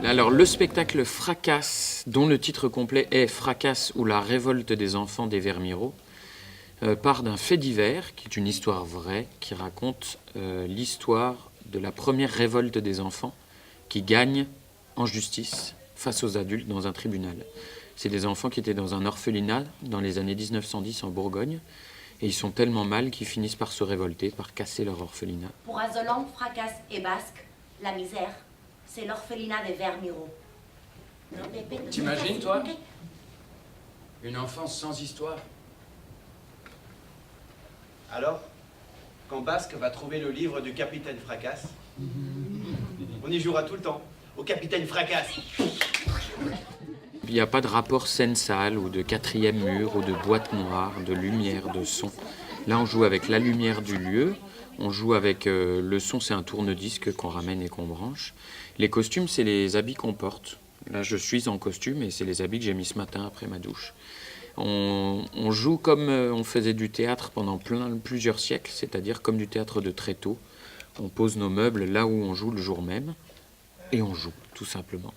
Alors, le spectacle Fracasse, dont le titre complet est Fracasse ou la révolte des enfants des Vermireaux, part d'un fait divers, qui est une histoire vraie, qui raconte l'histoire de la première révolte des enfants qui gagne en justice face aux adultes dans un tribunal. C'est des enfants qui étaient dans un orphelinat dans les années 1910 en Bourgogne, et ils sont tellement mal qu'ils finissent par se révolter, par casser leur orphelinat. Pour Azolan, Fracasse et Basque, la misère, c'est l'orphelinat des Vermireaux. T'imagines, toi, une enfance sans histoire? Alors, quand Basque va trouver le livre du capitaine Fracasse, on y jouera tout le temps, au capitaine Fracasse. Il n'y a pas de rapport scène-salle ou de quatrième mur ou de boîte noire, de lumière, de son. Là, on joue avec la lumière du lieu, on joue avec le son, c'est un tourne-disque qu'on ramène et qu'on branche. Les costumes, c'est les habits qu'on porte. Là, je suis en costume et c'est les habits que j'ai mis ce matin après ma douche. On joue comme on faisait du théâtre pendant plusieurs siècles, c'est-à-dire comme du théâtre de Tréteau. On pose nos meubles là où on joue le jour même et on joue, tout simplement.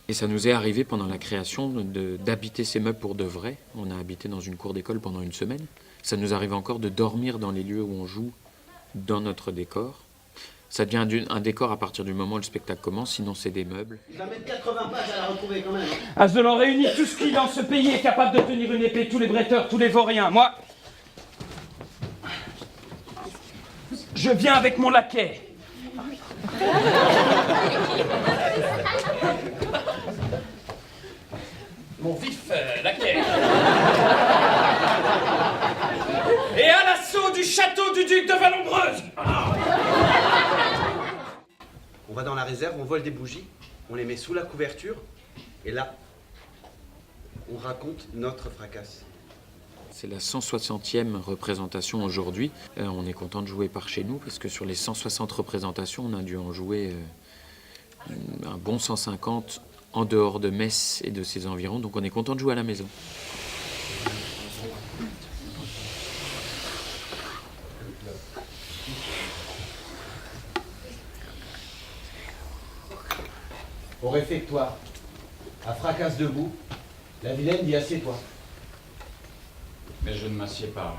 Et ça nous est arrivé pendant la création d'habiter ces meubles pour de vrai. On a habité dans une cour d'école pendant une semaine. Ça nous arrive encore de dormir dans les lieux où on joue, dans notre décor. Ça devient un décor à partir du moment où le spectacle commence, sinon c'est des meubles. Il va mettre 80 pages à la retrouver quand même. Azolan réunit tout ce qui dans ce pays est capable de tenir une épée, tous les bretteurs, tous les vauriens. Moi, je viens avec mon laquais. Mon vif laquais. Et à l'assaut du château du duc de Vallombreuse. On va dans la réserve, on vole des bougies, on les met sous la couverture, et là, on raconte notre fracasse. C'est la 160e représentation aujourd'hui. On est content de jouer par chez nous parce que sur les 160 représentations, on a dû en jouer un bon 150 en dehors de Metz et de ses environs. Donc on est content de jouer à la maison. Au réfectoire, à Fracasse debout, la vilaine dit assieds-toi. Mais je ne m'assieds pas.